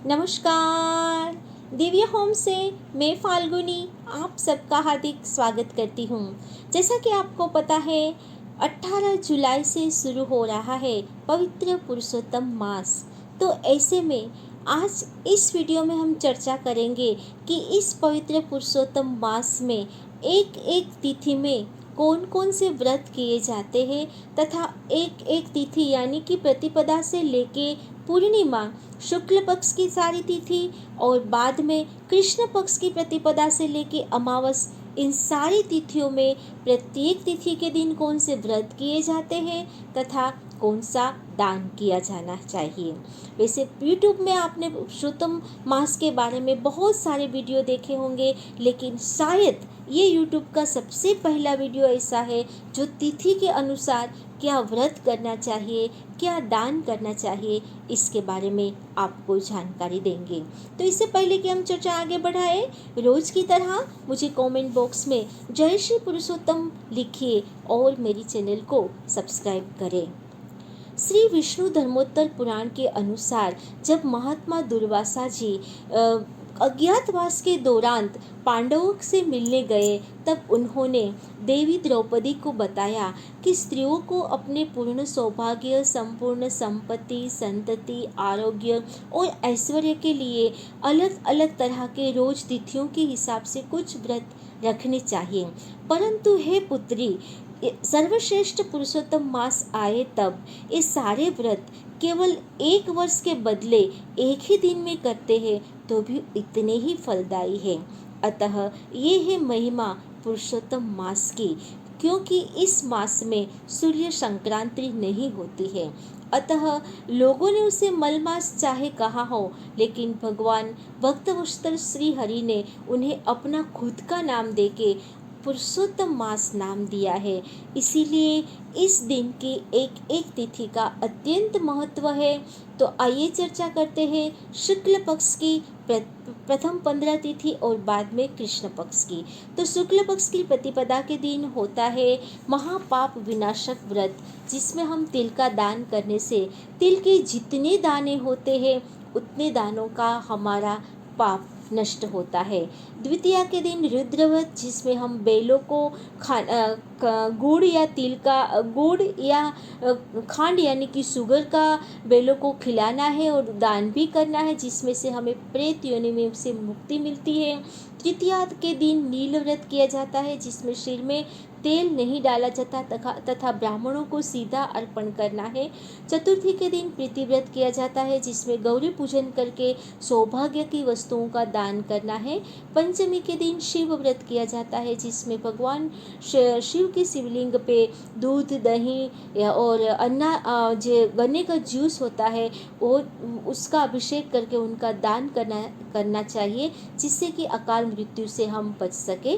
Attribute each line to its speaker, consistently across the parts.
Speaker 1: नमस्कार। दिव्य होम से मैं फाल्गुनी आप सबका हार्दिक स्वागत करती हूँ। जैसा कि आपको पता है 18 जुलाई से शुरू हो रहा है पवित्र पुरुषोत्तम मास। तो ऐसे में आज इस वीडियो में हम चर्चा करेंगे कि इस पवित्र पुरुषोत्तम मास में एक एक तिथि में कौन कौन से व्रत किए जाते हैं तथा एक एक तिथि यानी कि प्रतिपदा से लेके पूर्णिमा शुक्ल पक्ष की सारी तिथि और बाद में कृष्ण पक्ष की प्रतिपदा से लेके अमावस, इन सारी तिथियों में प्रत्येक तिथि के दिन कौन से व्रत किए जाते हैं तथा कौन सा दान किया जाना चाहिए। वैसे YouTube में आपने पुरुषोत्तम मास के बारे में बहुत सारे वीडियो देखे होंगे, लेकिन शायद ये YouTube का सबसे पहला वीडियो ऐसा है जो तिथि के अनुसार क्या व्रत करना चाहिए, क्या दान करना चाहिए, इसके बारे में आपको जानकारी देंगे। तो इससे पहले कि हम चर्चा आगे बढ़ाएं, रोज की तरह मुझे कमेंट बॉक्स में जय श्री पुरुषोत्तम लिखिए और मेरी चैनल को सब्सक्राइब करें। श्री विष्णु धर्मोत्तर पुराण के अनुसार जब महात्मा दुर्वासा जी अज्ञातवास के दौरान पांडवों से मिलने गए, तब उन्होंने देवी द्रौपदी को बताया कि स्त्रियों को अपने पूर्ण सौभाग्य, संपूर्ण संपत्ति, संतति, आरोग्य और ऐश्वर्य के लिए अलग अलग तरह के रोज तिथियों के हिसाब से कुछ व्रत रखने चाहिए। परंतु हे पुत्री, सर्वश्रेष्ठ पुरुषोत्तम मास आए तब ये सारे व्रत केवल एक वर्ष के बदले एक ही दिन में करते हैं तो भी इतने ही फलदायी है। अतः ये है महिमा पुरुषोत्तम मास की, क्योंकि इस मास में सूर्य संक्रांति नहीं होती है। अतः लोगों ने उसे मलमास चाहे कहा हो, लेकिन भगवान भक्तवत्सल श्री हरि ने उन्हें अपना खुद का नाम देके पुरुषोत्तम मास नाम दिया है। इसीलिए इस दिन की एक एक तिथि का अत्यंत महत्व है। तो आइए चर्चा करते हैं शुक्ल पक्ष की प्रथम 15 तिथि और बाद में कृष्ण पक्ष की। तो शुक्ल पक्ष की प्रतिपदा के दिन होता है महापाप विनाशक व्रत, जिसमें हम तिल का दान करने से तिल के जितने दाने होते हैं उतने दानों का हमारा पाप नष्ट होता है। द्वितीया के दिन रुद्रव्रत, जिसमें हम बेलों को गुड़ या तिल का गुड़ या खांड यानी कि शुगर का बेलों को खिलाना है और दान भी करना है, जिसमें से हमें प्रेत योनि में से मुक्ति मिलती है। तृतीया के दिन नील व्रत किया जाता है, जिसमें सिर में तेल नहीं डाला जाता तथा ब्राह्मणों को सीधा अर्पण करना है। चतुर्थी के दिन प्रीति व्रत किया जाता है, जिसमें गौरी पूजन करके सौभाग्य की वस्तुओं का दान करना है। पंचमी के दिन शिव व्रत किया जाता है, जिसमें भगवान शिव की शिवलिंग पे दूध, दही और अन्ना जो गन्ने का जूस होता है वो उसका अभिषेक करके उनका दान करना चाहिए, जिससे कि अकाल मृत्यु से हम बच सके।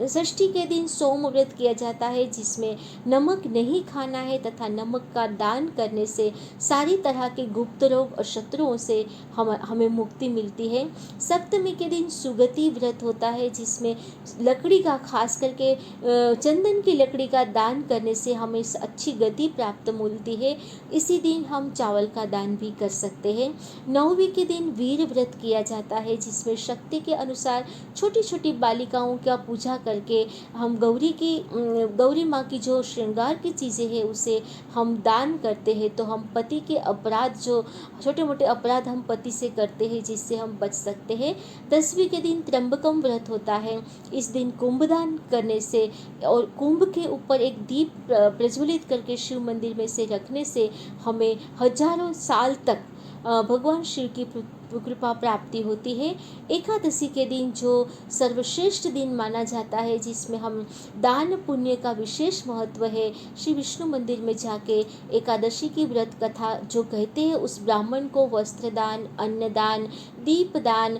Speaker 1: षष्ठी के दिन सोम व्रत किया जाता है, जिसमें नमक नहीं खाना है तथा नमक का दान करने से सारी तरह के गुप्त रोग और शत्रुओं से हमें मुक्ति मिलती है। सप्तमी के दिन सुगति व्रत होता है, जिसमें लकड़ी का खास करके चंदन की लकड़ी का दान करने से हमें अच्छी गति प्राप्त मिलती है। इसी दिन हम चावल का दान भी कर सकते हैं। नौवीं के दिन वीर व्रत किया जाता है, जिसमें शक्ति के अनुसार छोटी छोटी बालिकाओं का पूजा करके हम गौरी माँ की जो श्रृंगार की चीज़ें हैं उसे हम दान करते हैं, तो हम पति के अपराध, जो छोटे मोटे अपराध हम पति से करते हैं, जिससे हम बच सकते हैं। 10वीं के दिन त्र्यंबकम व्रत होता है। इस दिन कुंभदान करने से और कुंभ के ऊपर एक दीप प्रज्वलित करके शिव मंदिर में से रखने से हमें हजारों साल तक भगवान शिव की कृपा प्राप्ति होती है। एकादशी के दिन जो सर्वश्रेष्ठ दिन माना जाता है, जिसमें हम दान पुण्य का विशेष महत्व है, श्री विष्णु मंदिर में जाके एकादशी की व्रत कथा जो कहते हैं उस ब्राह्मण को वस्त्र दान, अन्नदान, दीप दान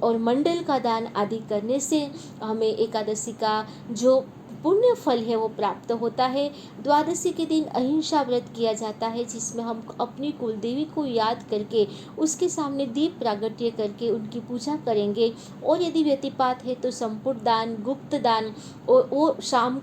Speaker 1: और मंडल का दान आदि करने से हमें एकादशी का जो पुण्य फल है वो प्राप्त होता है। द्वादशी के दिन अहिंसा व्रत किया जाता है, जिसमें हम अपनी कुलदेवी को याद करके उसके सामने दीप प्रागट्य करके उनकी पूजा करेंगे। और यदि व्यतिपात है तो संपुट दान, गुप्त दान, और वो शाम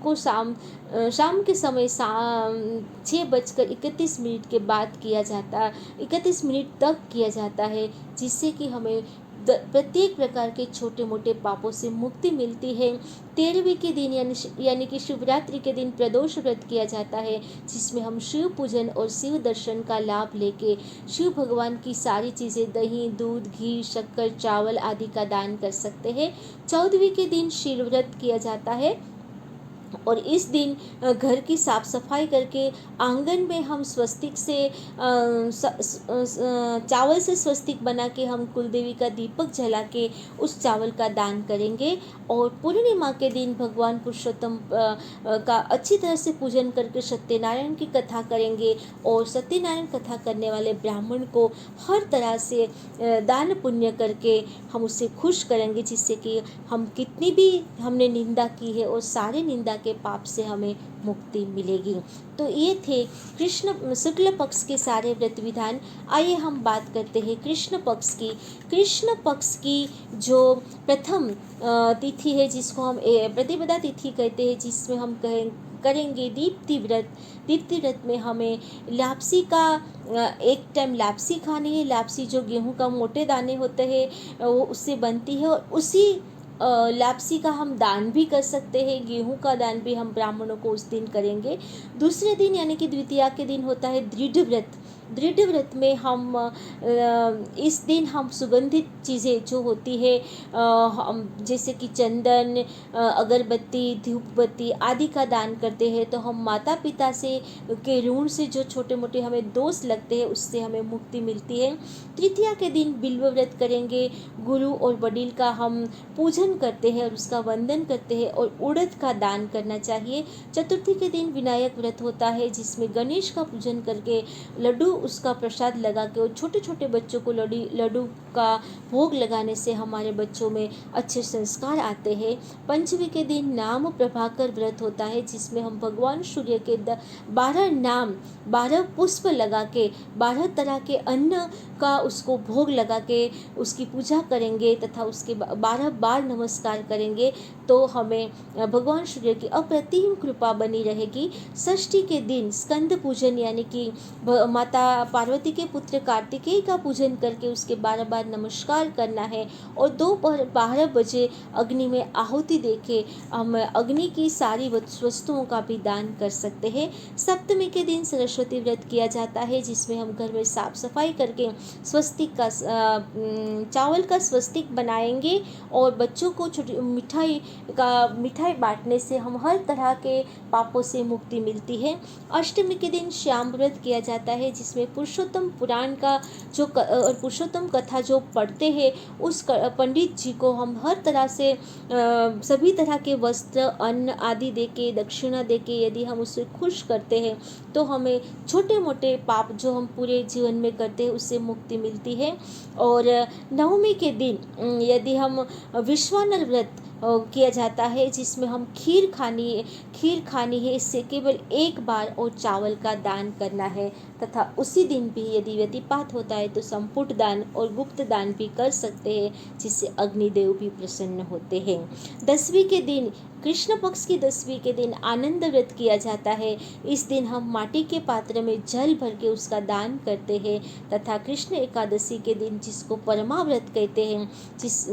Speaker 1: के समय 6:31 के बाद किया जाता, 31 मिनट तक किया जाता है, जिससे कि हमें प्रत्येक प्रकार के छोटे मोटे पापों से मुक्ति मिलती है। 13वीं के दिन यानी कि शिवरात्रि के दिन प्रदोष व्रत किया जाता है, जिसमें हम शिव पूजन और शिव दर्शन का लाभ लेके शिव भगवान की सारी चीज़ें दही, दूध, घी, शक्कर, चावल आदि का दान कर सकते हैं। 14वीं के दिन शील व्रत किया जाता है, और इस दिन घर की साफ सफाई करके आंगन में हम स्वस्तिक से चावल से स्वस्तिक बना के हम कुलदेवी का दीपक जला के उस चावल का दान करेंगे। और पूर्णिमा के दिन भगवान पुरुषोत्तम का अच्छी तरह से पूजन करके सत्यनारायण की कथा करेंगे, और सत्यनारायण कथा करने वाले ब्राह्मण को हर तरह से दान पुण्य करके हम उससे खुश करेंगे, जिससे कि हम कितनी भी हमने निंदा की है और सारे निंदा के पाप से हमें मुक्ति मिलेगी। तो ये थे कृष्ण शुक्ल पक्ष के सारे व्रत विधान। आइए हम बात करते हैं कृष्ण पक्ष की। कृष्ण पक्ष की जो प्रथम तिथि है, जिसको हम प्रतिपदा तिथि कहते हैं, जिसमें हम करेंगे दीप्ति व्रत। दीप्ति व्रत में हमें लापसी का एक टाइम लापसी खानी है। लापसी जो गेहूं का मोटे दाने होते हैं वो उससे बनती है, और उसी लापसी का हम दान भी कर सकते हैं। गेहूं का दान भी हम ब्राह्मणों को उस दिन करेंगे। दूसरे दिन यानी कि द्वितीया के दिन होता है दृढ़ व्रत। दृढ़ व्रत में हम इस दिन हम सुगंधित चीज़ें जो होती है जैसे कि चंदन, अगरबत्ती, धूपबत्ती आदि का दान करते हैं। तो हम माता पिता से के ऋण से जो छोटे मोटे हमें दोष लगते हैं उससे हमें मुक्ति मिलती है। तृतीया के दिन बिल्व व्रत करेंगे। गुरु और वडील का हम पूजन करते हैं और उसका वंदन करते हैं, और उड़द का दान करना चाहिए। चतुर्थी के दिन विनायक व्रत होता है, जिसमें गणेश का पूजन करके लड्डू उसका प्रसाद लगा के, और छोटे छोटे बच्चों को लड्डू का भोग लगाने से हमारे बच्चों में अच्छे संस्कार आते हैं। पंचमी के दिन नाम प्रभाकर व्रत होता है, जिसमें हम भगवान सूर्य के 12 नाम 12 पुष्प लगा के 12 तरह के अन्न का उसको भोग लगा के उसकी पूजा करेंगे, तथा उसके 12 बार नमस्कार करेंगे, तो हमें भगवान सूर्य की अप्रतिम कृपा बनी रहेगी। षष्ठी के दिन स्कंद पूजन यानी कि माता पार्वती के पुत्र कार्तिकेय का पूजन करके उसके 12 बार नमस्कार करना है, और दोपहर 12 बजे अग्नि में आहुति देके हम अग्नि की सारी वस्तुओं का भी दान कर सकते हैं। सप्तमी के दिन सरस्वती व्रत किया जाता है, जिसमें हम घर में साफ सफाई करके स्वस्तिक का चावल का स्वस्तिक बनाएंगे, और बच्चों को छोटी मिठाई बांटने से हम हर तरह के पापों से मुक्ति मिलती है। अष्टमी के दिन श्याम व्रत किया जाता है, जिसमें पुरुषोत्तम पुराण का जो और पुरुषोत्तम कथा जो पढ़ते हैं उस पंडित जी को हम हर तरह से सभी तरह के वस्त्र, अन्न आदि देके, दक्षिणा देके यदि हम उसे खुश करते हैं तो हमें छोटे मोटे पाप जो हम पूरे जीवन में करते हैं उससे मुक्ति मिलती है। और नवमी के दिन यदि हम विश्वानर व्रत किया जाता है, जिसमें हम खीर खानी है, इससे केवल एक बार और चावल का दान करना है, तथा उसी दिन भी यदि व्यतिपात होता है तो संपुट दान और गुप्त दान भी कर सकते हैं, जिससे अग्निदेव भी प्रसन्न होते हैं। 10वीं के दिन कृष्ण पक्ष की 10वीं के दिन आनंद व्रत किया जाता है। इस दिन हम माटी के पात्र में जल भर के उसका दान करते हैं, तथा कृष्ण एकादशी के दिन जिसको परमा व्रत कहते हैं,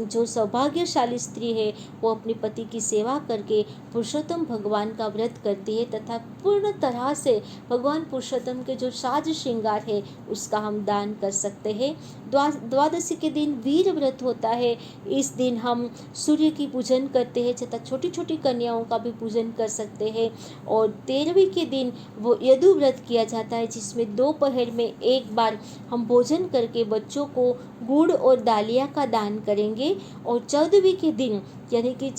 Speaker 1: जो सौभाग्यशाली स्त्री है वो अपने पति की सेवा करके पुरुषोत्तम भगवान का व्रत करती है, तथा पूर्ण तरह से भगवान पुरुषोत्तम के जो साज श्रृंगार है उसका हम दान कर सकते हैं। द्वादशी के दिन वीर व्रत होता है। इस दिन हम सूर्य की पूजन करते हैं तथा छोटी छोटी कन्याओं का भी पूजन कर सकते हैं। और 13वीं के दिन वो यदु व्रत किया जाता है, जिसमें दोपहर में एक बार हम भोजन करके बच्चों को गुड़ और दालिया का दान करेंगे। और 14वीं के दिन यानी यानी कि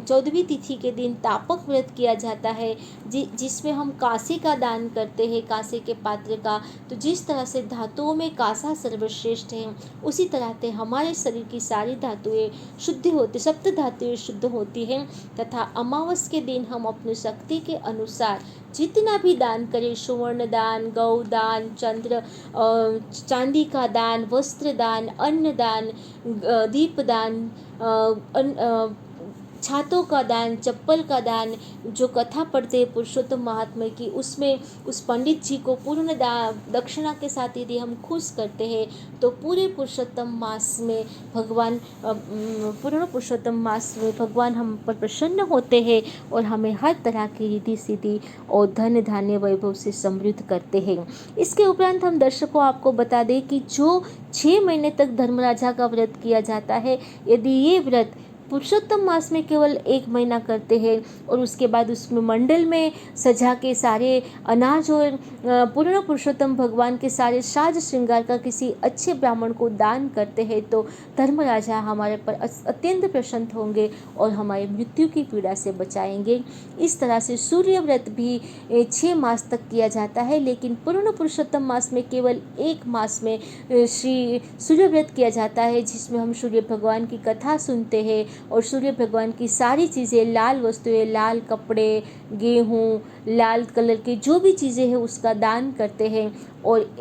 Speaker 1: 14वीं तिथि के दिन तापक व्रत किया जाता है, जिसमें हम कांसे का दान करते हैं, कांसे के पात्र का। तो जिस तरह से धातुओं में कांसा सर्वश्रेष्ठ है, उसी तरह से हमारे शरीर की सारी धातुएं शुद्ध होती, सप्त धातुएं शुद्ध होती हैं। तथा अमावस के दिन हम अपनी शक्ति के अनुसार जितना भी दान करें, सुवर्ण दान, गौ दान, चांदी का दान, वस्त्र दान, अन्न दान, दीप दान, छातों का दान, चप्पल का दान, जो कथा पढ़ते हैं पुरुषोत्तम महात्म्य की, उसमें उस पंडित जी को पूर्ण दक्षिणा के साथ यदि हम खुश करते हैं तो पूरे पुरुषोत्तम मास में भगवान हम पर प्रसन्न होते हैं और हमें हर तरह की रिद्धि सिद्धि और धन धान्य वैभव से समृद्ध करते हैं। इसके उपरांत हम दर्शकों आपको बता दें कि जो 6 महीने तक धर्मराजा का व्रत किया जाता है, यदि ये व्रत पुरुषोत्तम मास में केवल 1 महीना करते हैं और उसके बाद उसमें मंडल में सजा के सारे अनाज और पूर्ण पुरुषोत्तम भगवान के सारे साज श्रृंगार का किसी अच्छे ब्राह्मण को दान करते हैं, तो धर्मराजा हमारे पर अत्यंत प्रसन्न होंगे और हमारी मृत्यु की पीड़ा से बचाएंगे। इस तरह से सूर्य व्रत भी 6 मास तक किया जाता है, लेकिन पूर्ण पुरुषोत्तम मास में केवल 1 मास में श्री सूर्य व्रत किया जाता है, जिसमें हम सूर्य भगवान की कथा सुनते हैं और सूर्य भगवान की सारी चीज़ें, लाल वस्तुएं, लाल कपड़े, गेहूँ, लाल कलर की जो भी चीज़ें हैं उसका दान करते हैं। और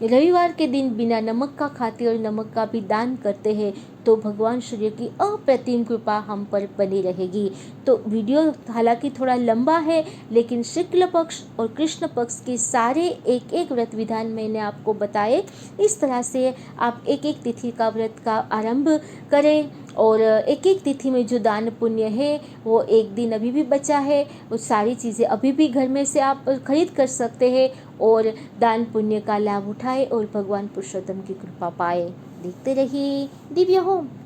Speaker 1: रविवार के दिन बिना नमक का खाते और नमक का भी दान करते हैं, तो भगवान सूर्य की अप्रतिम कृपा हम पर बनी रहेगी। तो वीडियो हालांकि थोड़ा लंबा है, लेकिन शुक्ल पक्ष और कृष्ण पक्ष के सारे एक एक व्रत विधान मैंने आपको बताए। इस तरह से आप एक एक तिथि का व्रत का आरंभ करें और एक एक तिथि में जो दान पुण्य है वो एक दिन अभी भी बचा है, वो सारी चीज़ें अभी भी घर में से आप खरीद कर सकते हैं और दान पुण्य का लाभ उठाए और भगवान पुरुषोत्तम की कृपा पाए। देखते रहिए दिव्य होम।